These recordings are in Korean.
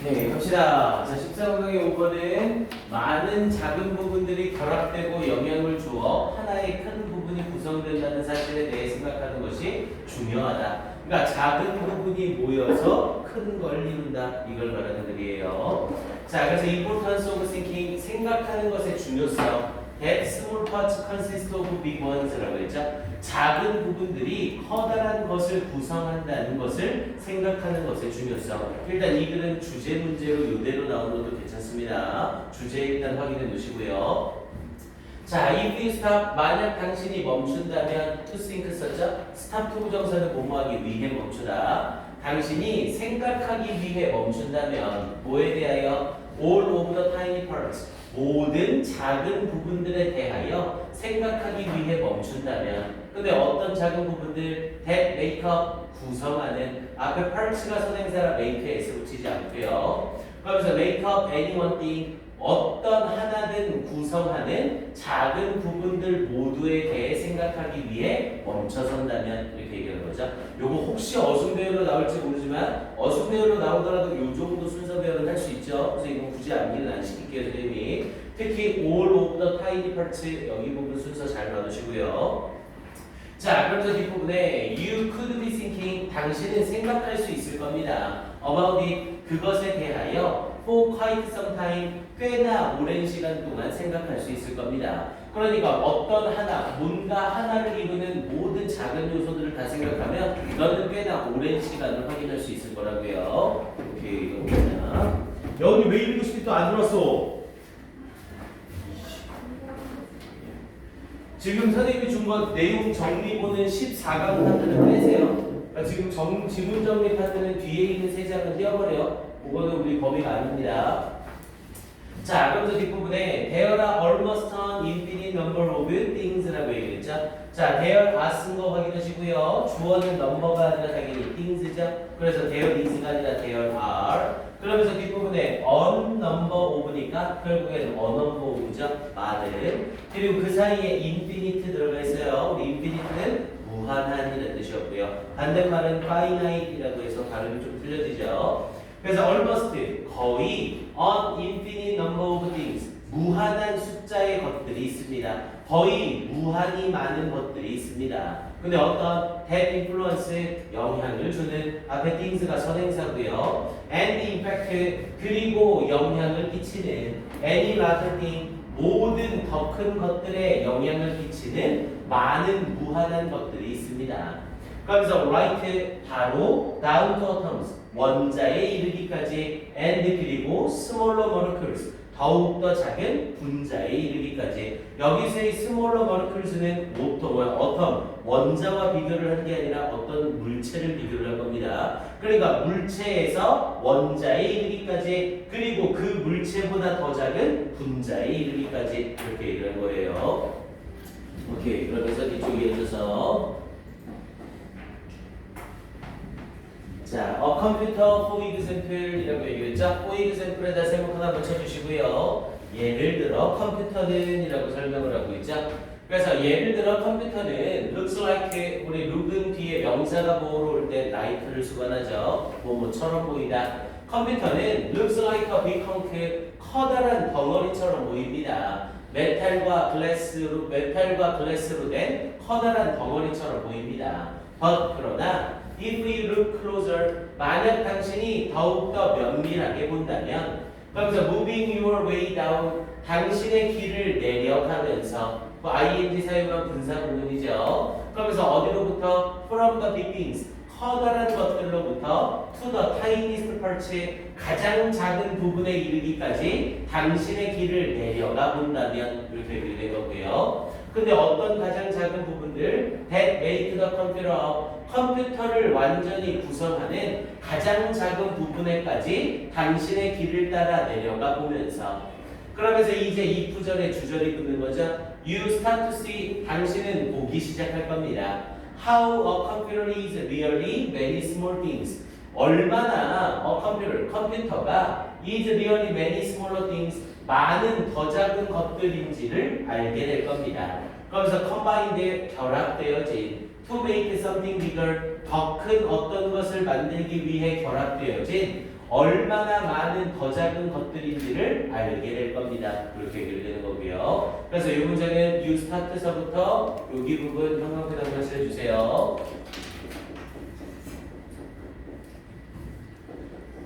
네, 갑시다. 자, 14강의 5번은 많은 작은 부분들이 결합되고 영향을 주어 하나의 큰 부분이 구성된다는 사실에 대해 생각하는 것이 중요하다. 그러니까 작은 부분이 모여서 큰 걸 이룬다. 이걸 말하는 글이에요. 자, 그래서 importance of thinking, 생각하는 것의 중요성. That small parts consist of big ones라고 했죠. 작은 부분들이 커다란 것을 구성한다는 것을 생각하는 것의 중요성. 일단 이 글은 주제 문제로 이대로 나오는 것도 괜찮습니다. 주제 일단 확인해 놓으시고요. 자, if you stop, 만약 당신이 멈춘다면 to think 썼죠? stop to 부정사는 뭐뭐하기 위해 멈추다. 당신이 생각하기 위해 멈춘다면 뭐에 대하여? all of the tiny parts, 모든 작은 부분들에 대하여 생각하기 위해 멈춘다면, 근데 어떤 작은 부분들? that make up, 구성하는, 앞에 parts가 선행사라 make에 s 붙이지 않고요. 그러면서 make up any one thing, 어떤 하나든 구성하는 작은 부분들 모두에 대해 생각하기 위해 멈춰선다면, 이렇게 얘기하는 거죠. 요거 혹시 어순배열로 나올지 모르지만 어순배열로 나오더라도 요 정도 순서 배열은 할 수 있죠. 그래서 이건 굳이 암기는 안 시킬게요, 선생님이. 특히 all of the tiny parts, 여기 부분 순서 잘 봐두시고요. 자, 그래서 뒷부분에 you could be thinking, 당신은 생각할 수 있을 겁니다. about it, 그것에 대하여 for quite some time, 꽤나 오랜 시간 동안 생각할 수 있을 겁니다. 그러니까 어떤 하나, 뭔가 하나를 이루는 모든 작은 요소들을 다 생각하면 너는 꽤나 오랜 시간을 확인할 수 있을 거라고요. 오케이, 이거 뭐냐? 여운이 왜 읽고 싶지 또 안 들었어? 지금 선생님이 준 건 내용 정리본은 14강 파트는 빼세요. 그러니까 지금 지문 정리 파트는 뒤에 있는 세 장은 띄워버려. 그거는 우리 범위가 아닙니다. 자, 그러면서 뒷부분에 there are almost an infinite number of things라고 얘기했죠. 자, there are 쓴 거 확인하시고요. 주어는 number가 아니라 당연히 things죠. 그래서 there is가 아니라 there are. 그러면서 뒷부분에 on number of니까 결국에는 a number of죠. 많은. 그리고 그 사이에 infinite 들어가 있어요. 우리 infinite는 무한한이라는 뜻이었고요. 반대말은 finite이라고 해서 발음이 좀 틀려지죠. 그래서 almost, 거의 an infinite number of things, 무한한 숫자의 것들이 있습니다. 거의 무한히 많은 것들이 있습니다. 근데 어떤 that influence, 영향을 주는, 앞에 things가 선행사고요. and impact, 그리고 영향을 끼치는 any larger thing, 모든 더 큰 것들에 영향을 끼치는 많은 무한한 것들이 있습니다. 그러면서 write, 바로 down to atoms, 원자에 이르기까지, and 그리고 smaller molecules, 더욱더 작은 분자에 이르기까지. 여기서의 smaller molecules는 어떤 원자와 비교를 한 게 아니라 어떤 물체를 비교를 한 겁니다. 그러니까 물체에서 원자에 이르기까지, 그리고 그 물체보다 더 작은 분자에 이르기까지, 이렇게 얘기를 한 거예요. 오케이, 그러면서 이쪽에 있어서 자, 컴퓨터 for example이라고 얘기했죠. for example에다 제목 하나 붙여주시고요. 예를 들어 컴퓨터는 이라고 설명을 하고 있죠. 그래서 예를 들어 컴퓨터는 looks like, 우리 look은 뒤에 명사가 뭐로 올 때 like를 수반하죠. 뭐뭐처럼 보이다. 컴퓨터는 looks like a big hunk, 커다란 덩어리처럼 보입니다. 메탈과 글래스로 된 커다란 덩어리처럼 보입니다. but, 그러나 if we look closer, 만약 당신이 더욱더 면밀하게 본다면, 그러면서 moving your way down, 당신의 길을 내려가면서, ing 사용한 분사 구문이죠. 그러면서 어디로부터? from the big things, 커다란 것들로부터 to the tiniest parts, 가장 작은 부분에 이르기까지 당신의 길을 내려가 본다면, 이렇게 얘기된 거고요. 근데 어떤 가장 작은 부분들? that make the computer up, 컴퓨터를 완전히 구성하는 가장 작은 부분에까지 당신의 길을 따라 내려가 보면서, 그러면서 이제 이 구절에 주절이 붙는 거죠. You start to see, 당신은 보기 시작할 겁니다. How a computer is really many small things, 얼마나 컴퓨터가 is really many smaller things, 많은 더 작은 것들인지를 알게 될 겁니다. 그러면서 combined, 결합되어진 to make something bigger 더 큰 어떤 것을 만들기 위해 결합되어진 얼마나 많은 더 작은 것들인지를 알게 될 겁니다. 그렇게 연결되는 거고요. 그래서 이 문제는 you start서부터 여기 부분 형광펜 한번 칠해주세요.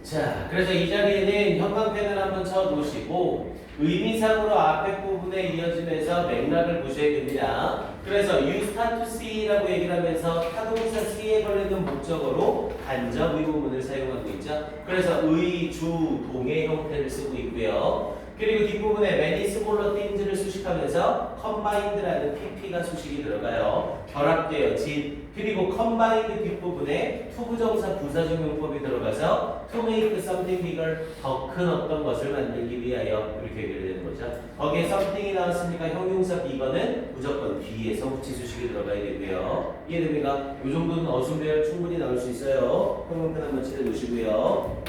자, 그래서 이 자리에는 형광펜을 한번 쳐 놓으시고 의미상으로 앞에 부분에 이어지면서 맥락을 보셔야 됩니다. 그래서 you start to see라고 얘기를 하면서 타동사 see에 걸리는 목적어로 간접 의문문을 사용하고 있죠. 그래서 의, 주, 동의 형태를 쓰고 있고요. 그리고 뒷부분에 many smaller things를 수식하면서 combined라는 pp가 수식이 들어가요. 결합되어진. 그리고 combined 뒷부분에 투부정사 부사적 용법이 들어가서 to make something bigger 더 큰 어떤 것을 만들기 위하여 이렇게 연결되는 거죠. 거기에 something이 나왔으니까 형용사 bigger는 무조건 뒤에서 후치 수식이 들어가야 되고요. 이해됩니까? 이 정도는 어순배열 충분히 나올 수 있어요. 형용편 한번 칠해 놓으시고요.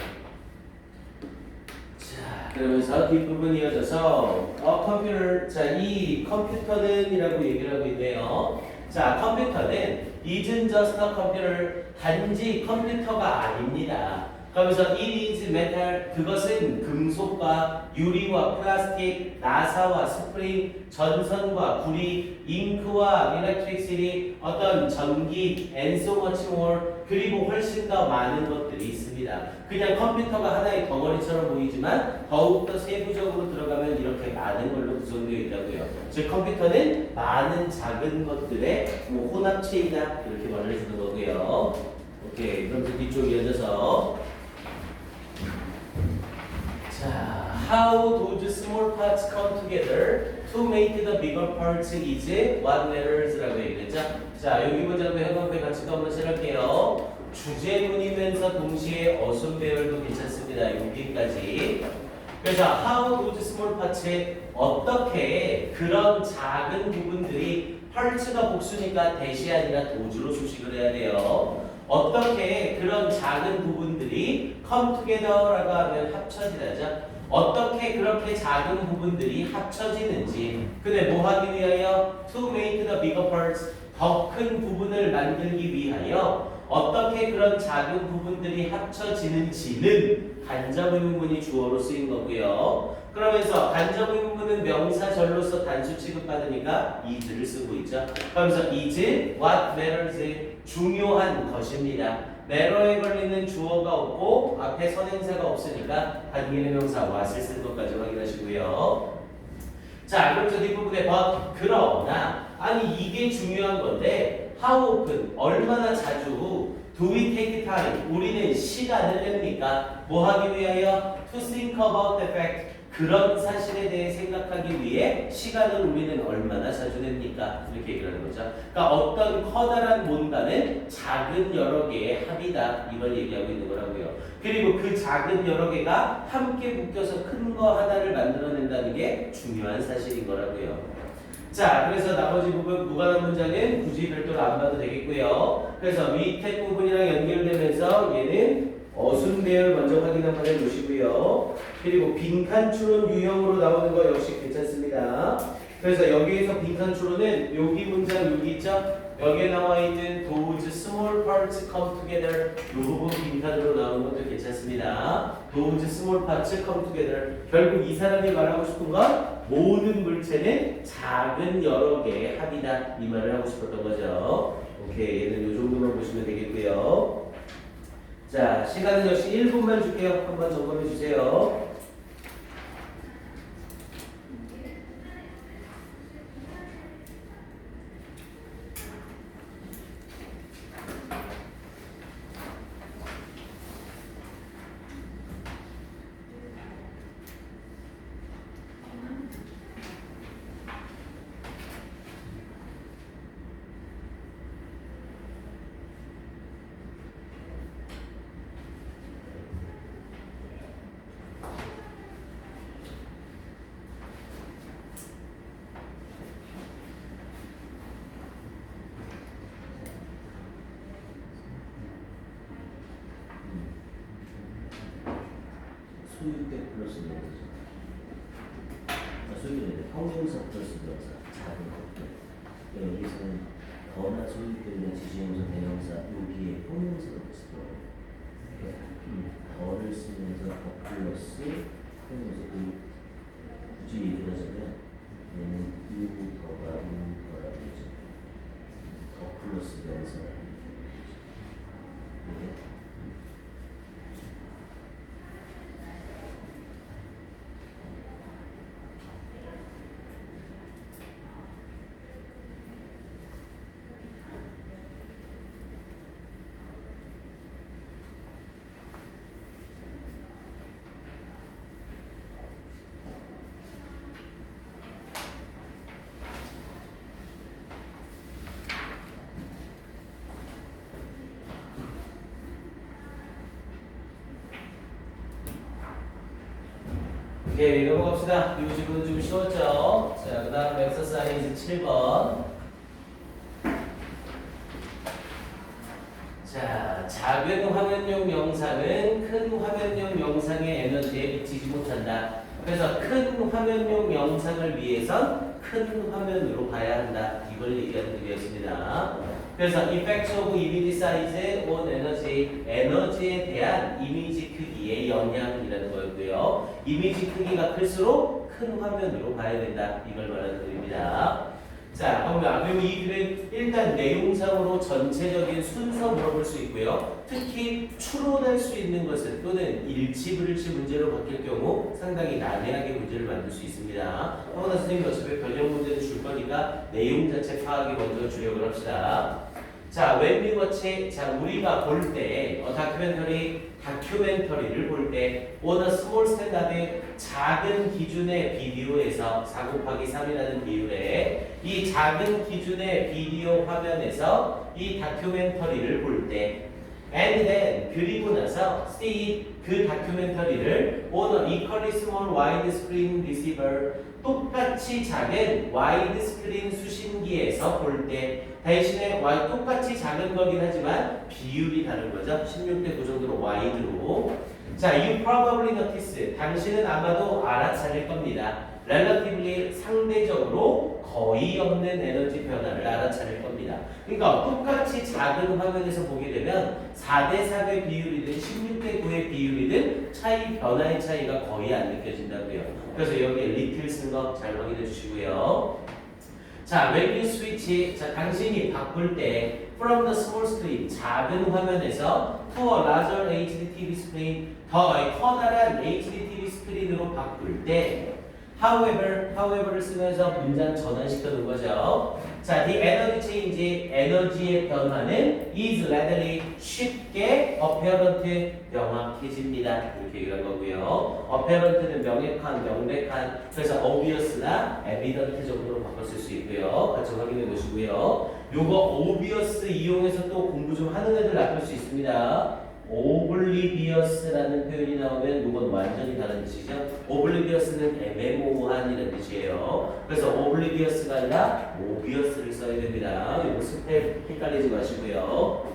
그러면서 뒷부분 이어져서 컴퓨터, 자, 이 컴퓨터는 이라고 얘기를 하고 있네요. 자, 컴퓨터는 isn't just a computer, 단지 컴퓨터가 아닙니다. 그러면서 it is metal, 그것은 금속과 유리와 플라스틱, 나사와 스프링, 전선과 구리, 잉크와 electricity, 어떤 전기, and so much more, 그리고 훨씬 더 많은 것들이 있습니다. 그냥 컴퓨터가 하나의 덩어리처럼 보이지만 더욱더 세부적으로 들어가면 이렇게 많은 걸로 구성되어 있다고요. 즉 컴퓨터는 많은 작은 것들의 혼합체이다 이렇게 말해주는 거고요. 오케이, 그럼 뒤쪽 이어져서 자, how those small parts come together to make the bigger parts is what matters라고 얘기했죠. 자, 여기 문장도 형광펜 같이 한번 실을게요. 주제문이면서 동시에 어순 배열도 괜찮습니다. 여기까지. 그래서 how those small parts 어떻게 그런 작은 부분들이 parts가 복수니까 대시 아니라 도주로 수식을 해야 돼요. 어떻게 그런 작은 부분들이 come together라고 하면 합쳐지다죠. 어떻게 그렇게 작은 부분들이 합쳐지는지. 근데 뭐 하기 위하여? To make the bigger parts. 더 큰 부분을 만들기 위하여 어떻게 그런 작은 부분들이 합쳐지는지는 간접 의문문이 주어로 쓰인 거고요. 그러면서 간접 의문문은 명사절로서 단수 취급받으니까 is를 쓰고 있죠. 그러면서 is what matters 중요한 것입니다. matter에 걸리는 주어가 없고 앞에 선행사가 없으니까 단기의 명사 what을 쓴 것까지 확인하시고요. 자, 그럼 저 뒷부분에 but 그러나 아니 이게 중요한 건데 how often 얼마나 자주 do we take time 우리는 시간을 냅니까? 뭐 하기 위하여? to think about the fact 그런 사실에 대해 생각하기 위해 시간을 우리는 얼마나 자주 냅니까? 이렇게 얘기를 하는 거죠. 그러니까 어떤 커다란 뭔가는 작은 여러 개의 합이다. 이걸 얘기하고 있는 거라고요. 그리고 그 작은 여러 개가 함께 묶여서 큰 거 하나를 만들어낸다는 게 중요한 사실인 거라고요. 자, 그래서 나머지 부분 무관한 문장은 굳이 별도로 안 봐도 되겠고요. 그래서 밑에 부분이랑 연결되면서 얘는 어순 배열 먼저 확인 한번 해놓으시고요. 그리고 빈칸 추론 유형으로 나오는 거 역시 괜찮습니다. 그래서 여기에서 빈칸 추론은 여기 문장 여기 있죠? 여기에 나와 있는 those small parts come together 이 부분 빈칸으로 나오는 것도 괜찮습니다. those small parts come together 결국 이 사람이 말하고 싶은 건 모든 물체는 작은 여러 개의 합이다 이 말을 하고 싶었던 거죠. 오케이, 얘는 이 정도만 보시면 되겠고요. 자, 시간은 역시 1분만 줄게요. 한번 점검해 주세요. 소유대 플러스 명사. 소유대 형용사 플러스 명사. 작은 것들. 여기서는 더나 소위 때문에 지시용사 대명사 여기에 형용사가 있어. 더를 쓰면서 더 플러스 형용사 굳이 얘기하자면 얘는 이 더가 더라고 하죠. 더 플러스 명사. 오케이, 넘어갑시다. 이 질문은 좀 쉬웠죠? 자, 그 다음 엑서사이즈 7번. 자, 작은 화면용 영상은 큰 화면용 영상의 에너지에 미치지 못한다. 그래서 큰 화면용 영상을 위해선 큰 화면으로 봐야 한다. 이걸 얘기하는 의미였습니다. 그래서 effect of image size on energy, 에너지에 대한 이미지 크기의 영향이라는 거였고요. 이미지 크기가 클수록 큰 화면으로 봐야 된다. 이걸 말하는 의미입니다. 자, 그러면 이 글은 일단 내용상으로 전체적인 순서 물어볼 수 있고요. 특히 추론할 수 있는 것은 또는 일치불일치 문제로 바뀔 경우 상당히 난해하게 문제를 만들 수 있습니다. 허나 선생님이 어차피 변형 문제는 줄 거니까 내용 자체 파악에 먼저 주력을 합시다. 자, when we watch, 자, 우리가 볼 때, 다큐멘터리를 볼 때, on a small standard, 작은 기준의 비디오에서 4 곱하기 3이라는 비율에 이 작은 기준의 비디오 화면에서 이 다큐멘터리를 볼 때, and then 그리고 나서 see 그 다큐멘터리를 on a equally small widescreen receiver 똑같이 작은 와이드스크린 수신기에서 볼 때 대신에 똑같이 작은 거긴 하지만 비율이 다른 거죠. 16대 9 정도로 와이드로. 자, you probably notice. 당신은 아마도 알아차릴 겁니다. relatively 상대적으로 거의 없는 에너지 변화를 알아차릴 겁니다. 그러니까 똑같이 작은 화면에서 보게 되면 4대 3의 비율이든 16대 9의 비율이든 변화의 차이가 거의 안 느껴진다고요. 그래서 여기에 little 쓴 거 잘 확인해 주시고요. 자, when you switch, 자, 당신이 바꿀 때 from the small screen, 작은 화면에서 to a larger HD TV screen, 더 커다란 HD TV 스크린으로 바꿀 때 however를 쓰면서 문장 전환시켜 놓은 거죠. 자, the energy change, 에너지의 변화는 is readily 쉽게 apparent 명확해집니다. 이렇게 얘기한 거고요. apparent는 명백한, 그래서 obvious나 evident 정도로 바꿨을 수 있고요. 같이 확인해 보시고요. 요거 obvious 이용해서 또 공부 좀 하는 애들 낚을 수 있습니다. oblivious라는 표현이 나오면 이건 완전히 다른 뜻이죠. oblivious는 애매모호한이라는 뜻이에요. 그래서 oblivious가 아니라 obvious를 써야 됩니다. 이거 스펠 헷갈리지 마시고요.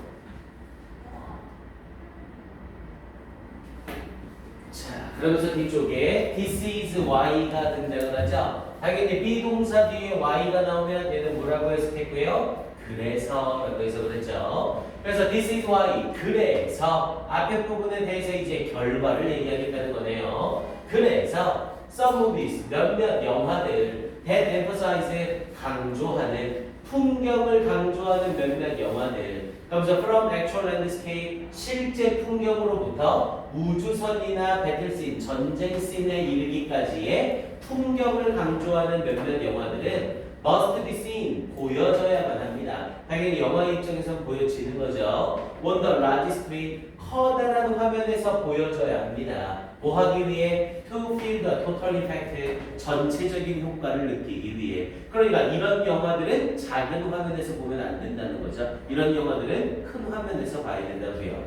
자, 그러면서 뒤쪽에 this is y가 등장을 하죠. 당연히 비동사 뒤에 y가 나오면 얘는 뭐라고 해석했고요? 그래서 라고 해석을 했죠. 그래서 this is why, 그래서 앞에 부분에 대해서 이제 결과를 얘기하겠다는 거네요. 그래서 some movies, 몇몇 영화들 that emphasize, 강조하는, 풍경을 강조하는 몇몇 영화들, 그러면서 from actual landscape, 실제 풍경으로부터 우주선이나 배틀씬, 전쟁씬에 이르기까지의 풍경을 강조하는 몇몇 영화들은 must be seen, 보여져야만 합니다. 당연히 영화의 입장에서 보여지는 거죠. on the large screen, 커다란 화면에서 보여져야 합니다. 뭐 하기 위해? to feel the total effect, 전체적인 효과를 느끼기 위해. 그러니까 이런 영화들은 작은 화면에서 보면 안 된다는 거죠. 이런 영화들은 큰 화면에서 봐야 된다고요.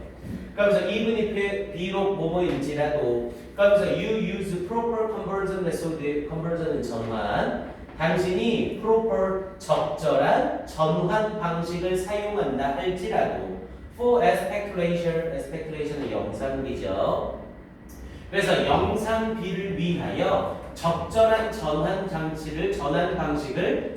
그러면서 even if 비록 뭐뭐일지라도, 그러면서 you use proper conversion method, conversion은 전환, 당신이 proper, 적절한 전환 방식을 사용한다 할지라도 for aspect ratio, aspect ratio는 영상이죠. 그래서 영상 B를 위하여 적절한 전환 방식을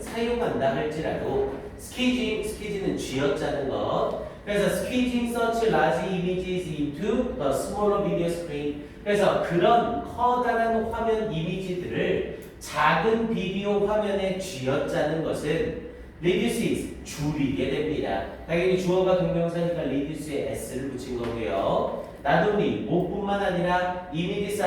사용한다 할지라도 스퀴지는 쥐어짜는 것. 그래서 squeezing such large images into the smaller video screen. 그래서 그런 커다란 화면 이미지들을 작은 비디오 화면에 쥐어짜는 것은 reduces 줄이게 됩니다. 당연히 주어가 동명사니까 reduce에 s를 붙인 거고요. 나도리 뭐뿐만 아니라 이미지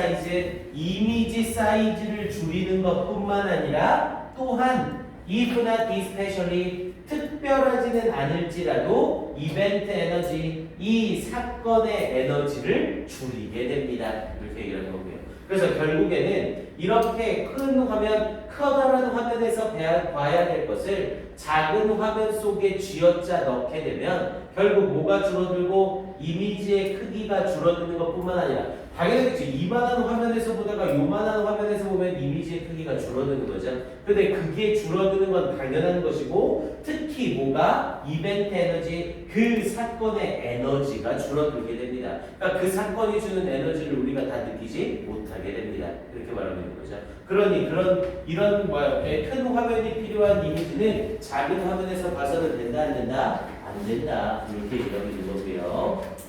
사이즈를 줄이는 것뿐만 아니라 또한 if not especially 특별하지는 않을지라도 이벤트 에너지 이 사건의 에너지를 줄이게 됩니다. 이렇게 얘기하는 거고요. 그래서 결국에는 이렇게 큰 화면, 커다란 화면에서 봐야 될 것을 작은 화면 속에 쥐어짜 넣게 되면 결국 뭐가 줄어들고 이미지의 크기가 줄어드는 것뿐만 아니라 당연하겠죠. 이만한 화면에서 보다가 요만한 화면에서 보면 이미지의 크기가 줄어드는 거죠. 근데 그게 줄어드는 건 당연한 것이고 특히 뭐가 이벤트 에너지 그 사건의 에너지가 줄어들게 됩니다. 그러니까 그 사건이 주는 에너지를 우리가 다 느끼지 못하게 됩니다. 이렇게 말하는 거죠. 그러니 이런 큰 화면이 필요한 이미지는 작은 화면에서 봐서는 된다 안 된다? 안 된다. 이렇게 얘기하고 있는 거고요.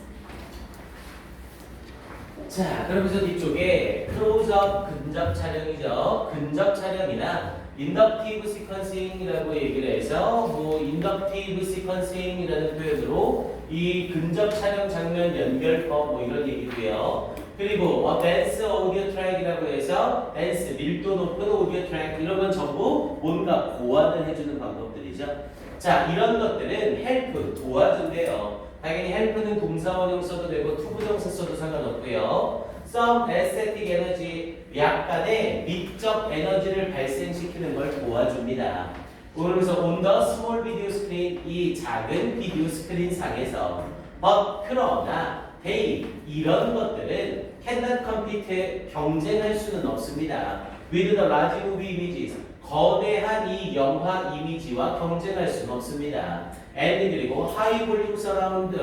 자, 그러면서 뒤쪽에 클로즈업 근접 촬영이죠. 근접 촬영이나 인덕티브 시퀀싱이라고 얘기를 해서 인덕티브 시퀀싱이라는 표현으로 이 근접 촬영 장면 연결법 이런 얘기고요. 그리고 댄스 오디오 트랙이라고 해서 댄스 밀도 높은 오디오 트랙 이런 건 전부 뭔가 보완을 해주는 방법들이죠. 자, 이런 것들은 헬프 도와준대요. 당연히 헬프는 동사원형 써도 되고 투부정사 써도 상관없고요. Some aesthetic energy 약간의 미적 에너지를 발생시키는 걸 도와줍니다. 그러면서 on the small video screen 이 작은 비디오 스크린 상에서 그러나 they 이런 것들은 cannot compete 경쟁할 수는 없습니다. with the large movie images 거대한 이 영화 이미지와 경쟁할 수는 없습니다. and 그리고 high volume surround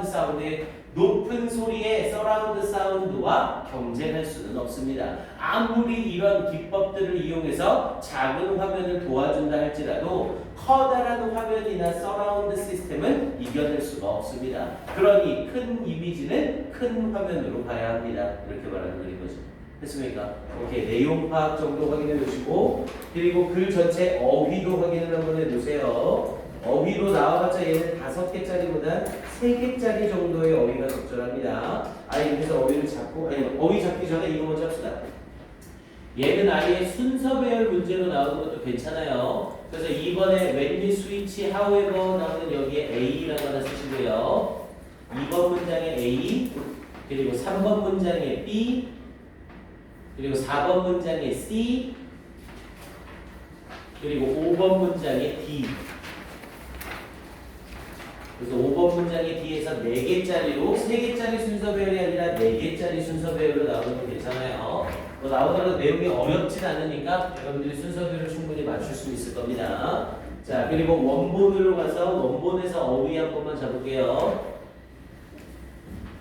sound의 높은 소리의 서라운드 사운드와 경쟁할 수는 없습니다. 아무리 이런 기법들을 이용해서 작은 화면을 도와준다 할지라도 커다란 화면이나 서라운드 시스템은 이겨낼 수가 없습니다. 그러니 큰 이미지는 큰 화면으로 봐야 합니다. 이렇게 말하는 거죠. 됐습니까? 오케이, 내용 파악 정도 확인해 놓으시고 그리고 글 전체 어휘도 확인을 한번 해두세요. 어휘로 나와봤자 얘는 5개짜리보다 3개짜리 정도의 어휘가 적절합니다. 그래서 어휘를 잡고 어휘 잡기 전에 이거 먼저 합시다. 얘는 아예 순서 배열 문제로 나오는 것도 괜찮아요. 그래서 이번에 when you switch however 나오는 여기에 A라고 하나 쓰시고요. 2번 문장에 A 그리고 3번 문장에 B 그리고 4번 문장에 C 그리고 5번 문장에 D 그래서 5번 문장의 뒤에서 4개짜리로 3개짜리 순서 배열이 아니라 4개짜리 순서 배열로 나오는 건 괜찮아요. 나오더라도 내용이 어렵진 않으니까 여러분들이 순서 배열을 충분히 맞출 수 있을 겁니다. 자, 그리고 원본으로 가서 원본에서 어휘 한 번만 잡을게요.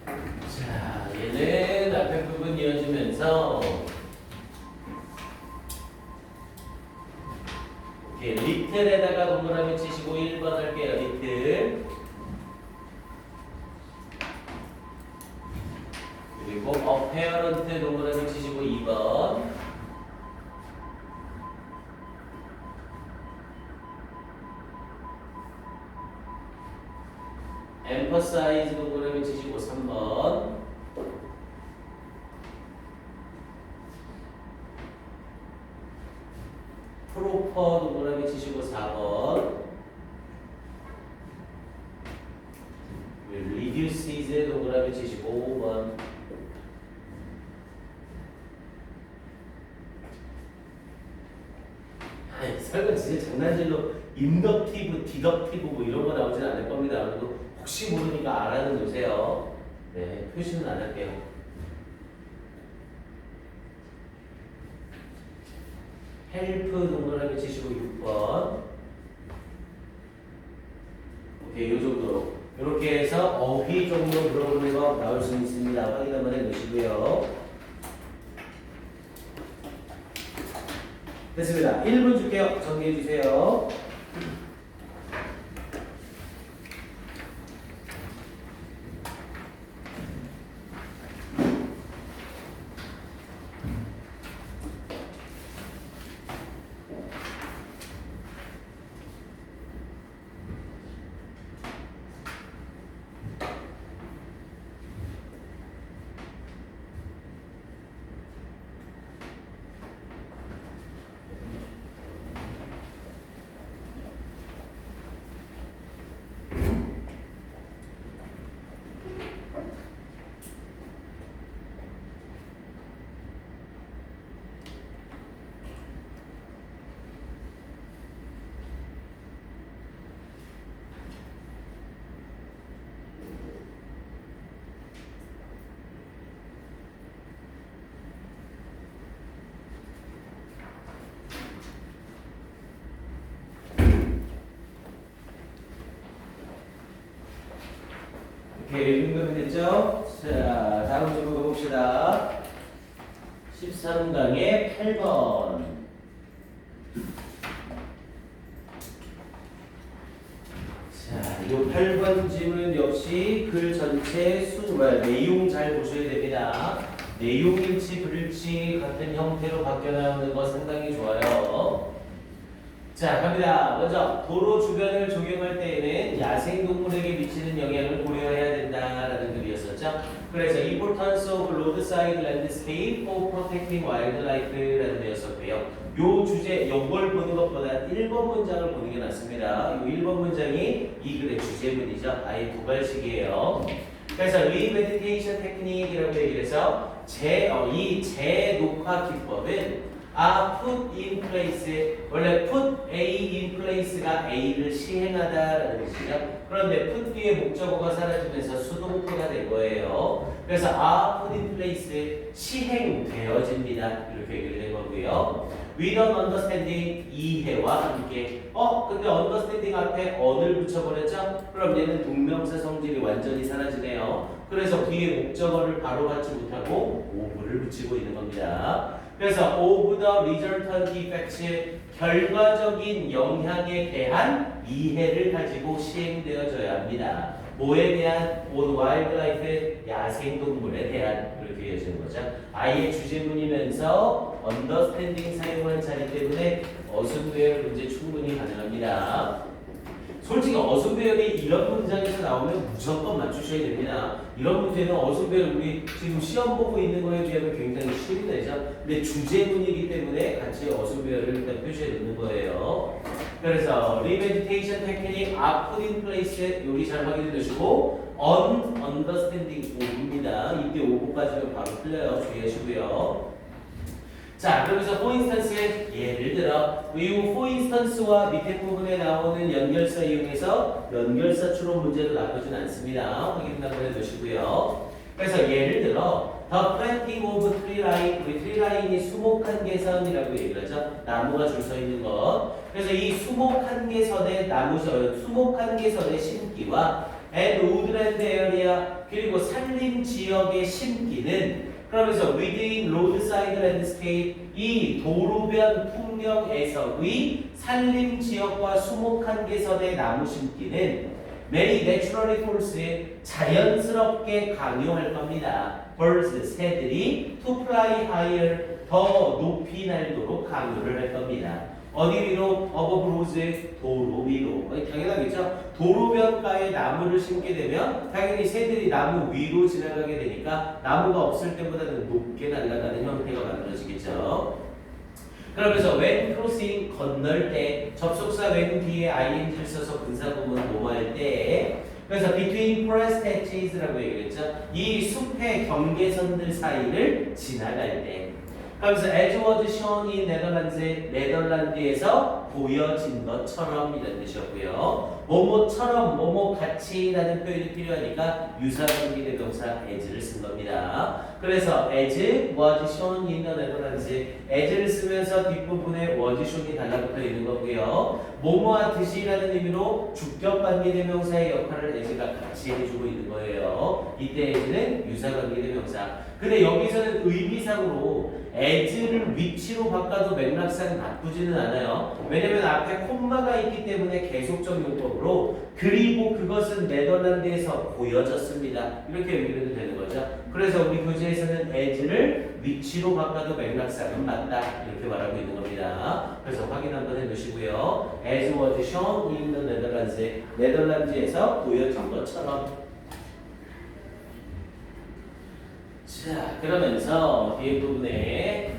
자, 얘는 앞에 부분 이어지면서 리틀에다가 동그라미 치시고 1번 할게요. 리틀 그리고 어페어런트 동그라미 치시고 2번 엠퍼사이즈 동그라미 치시고 3번 프로퍼 동그라미 치시고 4번 리듀시즈 동그라미 치시고 5번 설마 진짜 장난질로 인덕티브, 디덕티브 이런 거 나오진 않을 겁니다. 그리고 혹시 모르니까 알아는 놓으세요. 네, 표시는 안 할게요. 헬프 동그라미 치시고 6번 오케이, 요 정도로 이렇게 해서 어휘 정도 물어보는 거 나올 수 있습니다. 확인 한번 해놓으시고요. 됐습니다. 1분 줄게요. 정리해 주세요. 오케이, 1분간 됐죠? 자, 다음 질문 가봅시다. 13강의 8번. 자, 이 8번 질문 역시 글 전체 내용 잘 보셔야 됩니다. 내용일치, 불일치 같은 형태로 바뀌어 나오는 거 상당히 좋아요. 자, 갑니다. 먼저 도로 주변을 조경할 때에는 야생동물에게 미치는 영향을 고려해야 된다라는 글이었었죠. 그래서 Importance of Roadside Landscape for Protecting Wildlife라는 데였었고요. 요 주제, 요걸 보는 것보다 1번 문장을 보는 게 낫습니다. 요 1번 문장이 이 글의 주제문이죠. 아예 두발식이에요. 그래서 Remeditation Technique이라고 얘기를 해서 이 재녹화 기법은 put in place, 원래 put A in place가 A를 시행하다라는 뜻이죠. 그런데 put 뒤에 목적어가 사라지면서 수동태가 된 거예요. 그래서 put in place 시행되어집니다. 이렇게 얘기를 된 거고요. With an understanding 이해와 함께. 근데 understanding 앞에 on을 붙여버렸죠? 그럼 얘는 동명사 성질이 완전히 사라지네요. 그래서 뒤에 목적어를 바로 받지 못하고 of를 붙이고 있는 겁니다. 그래서 of the resultant effects, 결과적인 영향에 대한 이해를 가지고 시행되어져야 합니다. 뭐에 대한? wildlife, 야생동물에 대한. 그렇게 이어지는 거죠. 아예 주제문이면서 understanding 사용한 자리 때문에 어순배열 문제 충분히 가능합니다. 솔직히 어순배열이 이런 문장에서 나오면 무조건 맞추셔야 됩니다. 이런 문제는 어순배열 우리 지금 시험 보고 있는 거에 비하면 굉장히 쉬운 되죠. 근데 주제문이기 때문에 같이 어순배열을 일단 표시해 놓는 거예요. 그래서 Remeditation Technique put in place 여기 잘 확인해 주시고 understanding of입니다. 이때 of까지는 바로 틀려요. 주의하시고요. 자, 그러면서 for instance의 예를 들어 이 for instance와 밑에 부분에 나오는 연결사 이용해서 연결사 추론 문제도 나쁘진 않습니다. 확인 한번 해두시고요. 그래서 예를 들어 the planting of tree line, 우리 tree line이 수목한 개선이라고 얘기를 하죠. 나무가 줄 서 있는 것. 그래서 이 수목한 개선의 수목한 개선의 심기와 and woodland area 그리고 산림 지역의 심기는 그러면서 within roadside landscape 이 도로변 풍경에서의 산림 지역과 수목한 개선의 나무 심기는 may naturally force 자연스럽게 강요할 겁니다. birds 새들이 to fly higher 더 높이 날도록 강요를 할 겁니다. 어디 위로? above roads 도로 위로. 당연하겠죠. 도로변가에 나무를 심게 되면 당연히 새들이 나무 위로 지나가게 되니까 나무가 없을 때보다는 높게 날아가는 형태가 만들어지겠죠. 그러면서 when crossing 건널 때 접속사 when 뒤에 ing를 써서 분사구문 뭐할 때 그래서 between forest edges라고 얘기했죠. 이 숲의 경계선들 사이를 지나갈 때 그러면서 as was shown in 네덜란드에서 보여진 것처럼 이라는 뜻이었고요. 뭐뭐처럼 뭐뭐 같이라는 표현이 필요하니까 유사관계 대명사 as를 쓴 겁니다. 그래서 as was shown in the Netherlands. as를 쓰면서 뒷부분에 was shown이 달라붙어 있는 거고요. 뭐뭐 하듯이라는 의미로 주격 관계대명사의 역할을 as가 같이 해주고 있는 거예요. 이때 as는 유사 관계대명사. 근데 여기서는 의미상으로 as를 위치로 바꿔도 맥락상 나쁘지는 않아요. 왜냐면 앞에 콤마가 있기 때문에 계속적 용법으로 그리고 그것은 네덜란드에서 보여졌습니다. 이렇게 얘기해도 되는 거죠. 그래서 우리 교재에서는 as를 위치로 바꿔도 맥락상은 맞다. 이렇게 말하고 있는 겁니다. 그래서 확인 한번 해두시고요. as was shown in the Netherlands. 네덜란드에서 보여진 것처럼. 자, 그러면서 뒤에 부분에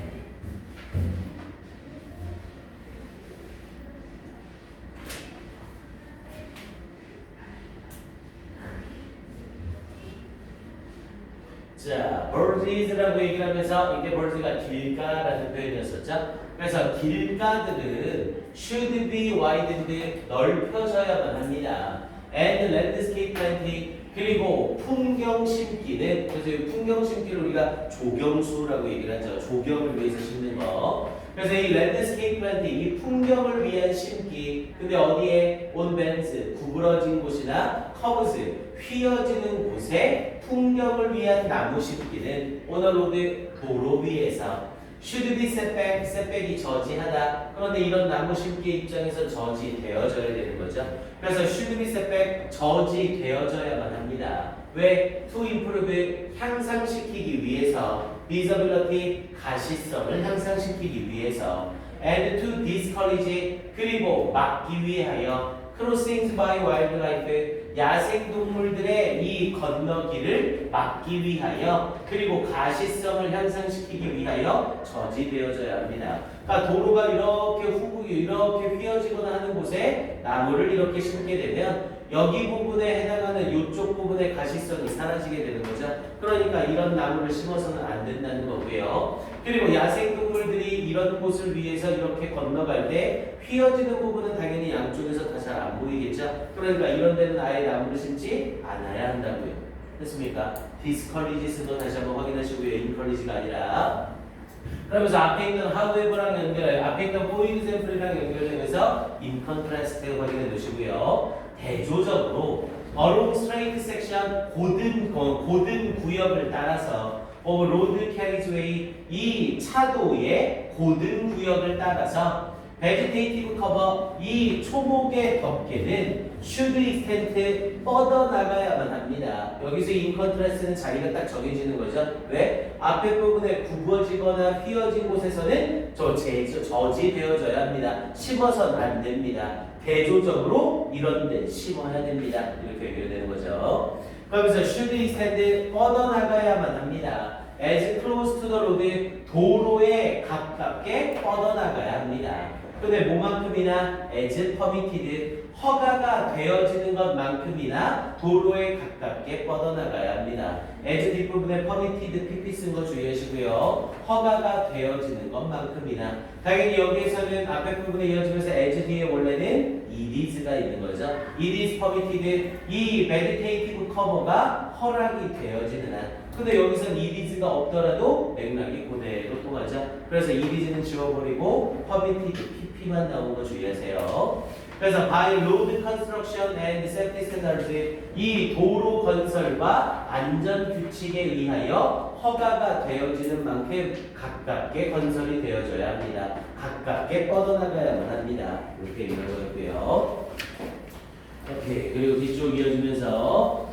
자, birds라고 얘기를 하면서 이게 birds가 길가라는 표현이었었죠. 그래서 길가들은 should be widened, 넓혀져야만 합니다. and landscape planting, 그리고 풍경 심기는, 그래서 이 풍경 심기를 우리가 조경수라고 얘기를 하죠. 조경을 위해서 심는 거. 그래서 이 랜드스케이프 플랜팅, 이 풍경을 위한 심기. 근데 어디에? on bands, 구부러진 곳이나 커브스, 휘어지는 곳에 풍경을 위한 나무 심기는 on a road, 도로 위에서. should be setback, setback이 저지하다. 그런데 이런 나무 심기의 입장에서 저지되어져야 되는 거죠. 그래서 should be setback, 저지되어져야만 합니다. 왜? to improve, 향상시키기 위해서. visibility, 가시성을 향상시키기 위해서. and to discourage, 그리고 막기 위하여. crossings by wildlife, 야생동물들의 이 건너기를 막기 위하여, 그리고 가시성을 향상시키기 위하여 저지되어져야 합니다. 그러니까 도로가 이렇게 휘어지거나 하는 곳에 나무를 이렇게 심게 되면 여기 부분에 해당하는 이쪽 부분의 가시성이 사라지게 되는 거죠. 그러니까 이런 나무를 심어서는 안 된다는 거고요. 그리고 야생동물들이 이런 곳을 위해서 이렇게 건너갈 때 휘어지는 부분은 당연히 양쪽에서 다 잘 안 보이겠죠. 그러니까 이런 데는 아예 나무를 심지 않아야 한다고요. 됐습니까? discourages도 다시 한번 확인하시고요. encourage가 아니라. 그러면서 앞에 있는 however랑 연결해, 앞에 있는 for example이랑 연결되면서 in contrast 확인해 두시고요. 대조적으로 along straight section, 고든 구역을 따라서 of road carriageway, 이 차도의 고든 구역을 따라서 vegetative cover, 이 초목의 덮개는 should extend, 뻗어나가야만 합니다. 여기서 in contrast는 자리가 딱 정해지는 거죠. 왜? 앞에 부분에 굽어지거나 휘어진 곳에서는 저지되어져야 합니다. 심어서는 안 됩니다. 대조적으로 이런 데 심어야 됩니다. 이렇게 얘기를 되는 거죠. 그러면서 should extend, 뻗어나가야만 합니다. as close to the road, 도로에 가깝게 뻗어나가야 합니다. 근데 뭐만큼이나 as permitted, 허가가 되어지는 것만큼이나 도로에 가깝게 뻗어나가야 합니다. as 뒷부분에 permitted pp 쓴 거 주의하시고요. 허가가 되어지는 것만큼이나. 당연히 여기에서는 앞에 부분에 이어지면서 as 뒤에 원래는 it is가 있는 거죠. it is permitted, 이 vegetative cover가 허락이 되어지는 한. 근데 여기서는 it is가 없더라도 맥락이 그대로 통하죠. 그래서 it is는 지워버리고 permitted pp만 나오는 거 주의하세요. 그래서 by road construction and safety standards, 이 도로 건설과 안전 규칙에 의하여 허가가 되어지는 만큼 가깝게 건설이 되어져야 합니다. 가깝게 뻗어나가야만 합니다. 이렇게 이루어졌고요. 오케이. 그리고 뒤쪽 이어지면서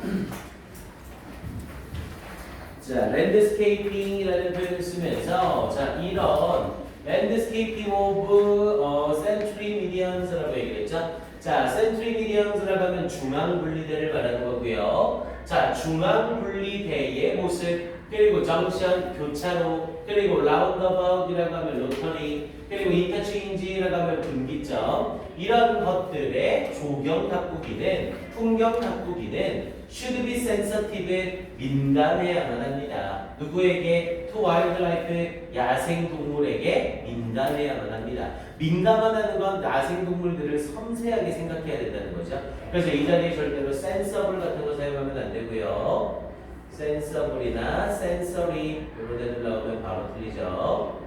자, 랜드스케이핑이라는 표현을 쓰면서 자, 이런 랜드스케이핑 오브 센트리 미디언스라고 얘기했죠. 자, 센트리 미디언스라고 하면 중앙 분리대를 말하는 거고요. 자, 중앙 분리대의 모습, 그리고 정션, 교차로, 그리고 라운드어바웃이라고 하면 로터리, 그리고 인터체인지라고 하면 분기점, 이런 것들의 조경 가꾸기는, 풍경 가꾸기는 should be sensitive, 민감해야만 합니다. 누구에게? to wildlife, 야생동물에게 민감해야만 합니다. 민감하다는 건 야생동물들을 섬세하게 생각해야 된다는 거죠. 그래서 이 자리에 절대로 sensible 같은 거 사용하면 안 되고요. sensible이나 sensory 이런 애들 나오면 바로 틀리죠.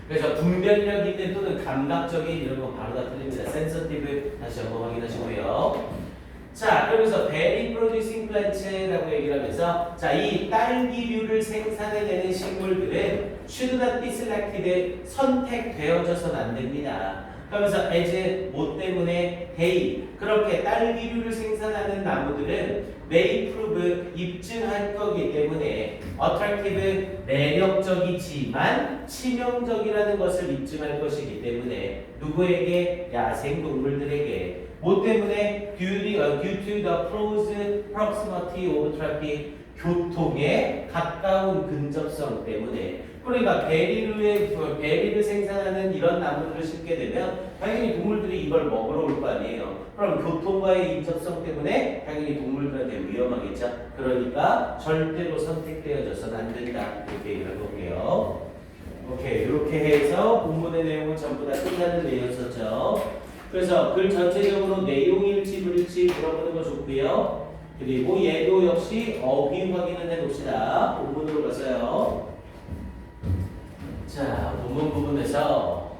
그래서 분별력 있는 또는 감각적인 이런 거 바로 다 틀립니다. sensitive 다시 한번 확인하시고요. 자, 그러면서 berry producing plant라고 얘기를 하면서 자, 이 딸기류를 생산해내는 식물들은 should not be selected 선택되어져서는 안 됩니다. 그러면서 as 뭐 때문에 they 그렇게 딸기류를 생산하는 나무들은 may prove 입증할 거기 때문에 attractive 매력적이지만 치명적이라는 것을 입증할 것이기 때문에 누구에게 야생 동물들에게 뭐 때문에 due to the close proximity of traffic 교통의 가까운 근접성 때문에 그러니까 베리를 생산하는 이런 나무들을 심게 되면 당연히 동물들이 이걸 먹으러 올 거 아니에요. 그럼 교통과의 인접성 때문에 당연히 동물들한테 위험하겠죠. 그러니까 절대로 선택되어져서는 안 된다. 이렇게 얘기를 해볼게요. 오케이, 이렇게 해서 본문의 내용은 전부 다 끝나는 내용이었었죠. 그래서 글 전체적으로 내용일지 물일지 물어보는 거 좋고요. 그리고 얘도 역시 어휘 확인을 해봅시다. 본문으로 가서요. 자, 본문 부분에서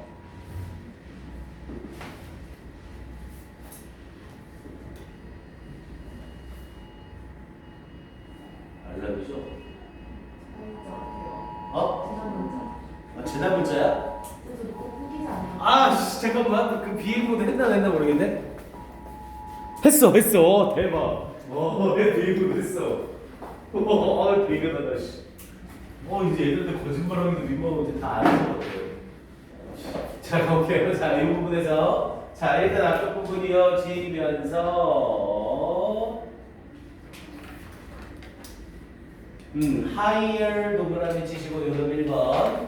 알람이죠? 어? 아, 재단 문자야? 아, 씨, 잠깐만. 그 비행구도 했나 모르겠네. 했어. 대박. 내 비행구도 했어. 대단하다, 씨. 이제 애들한테 거짓말하는 게 민망한데 다 아는 것 같아요. 자, 가볼게요. 자, 이 부분에서. 자, 일단 앞쪽 부분 이어지면서. higher 동그라미 치시고, 요놈 1번.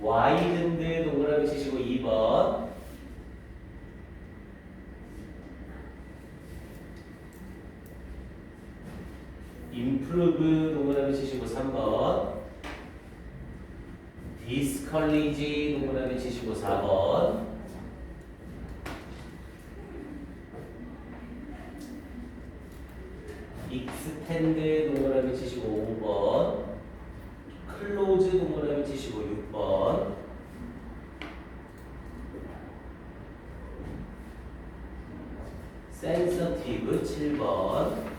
widened 동그라미 치시고 2번. improve 동그라미 치시고 3번. discourage 동그라미 치시고 4번. extend 동그라미 치시고 5번. close 동그라미 치시고 6번. sensitive 7번.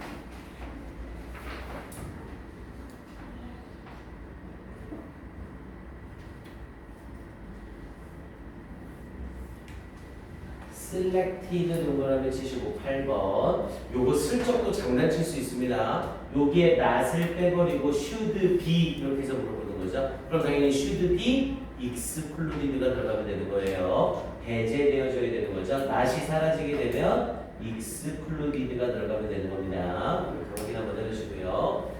selected 동그라미 치시고 8번. 요거 슬쩍 또 장난칠 수 있습니다. 여기에 not을 빼버리고 should be 이렇게 해서 물어보는 거죠. 그럼 당연히 should be excluded가 들어가면 되는 거예요. 배제되어져야 되는 거죠. not이 사라지게 되면 excluded가 들어가면 되는 겁니다. 이렇게 확인 한번 해주시고요.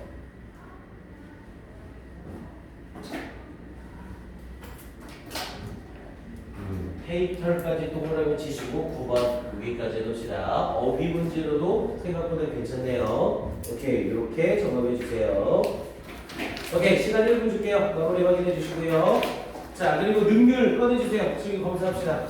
페이털까지 동그라미 치시고 9번 여기까지 해놓읍시다. 어휘 문제로도 생각보다 괜찮네요. 오케이, 이렇게 점검해 주세요. 오케이, 시간 1분 줄게요. 마무리 확인해 주시고요. 자, 그리고 능률 꺼내주세요. 지금 검사합시다.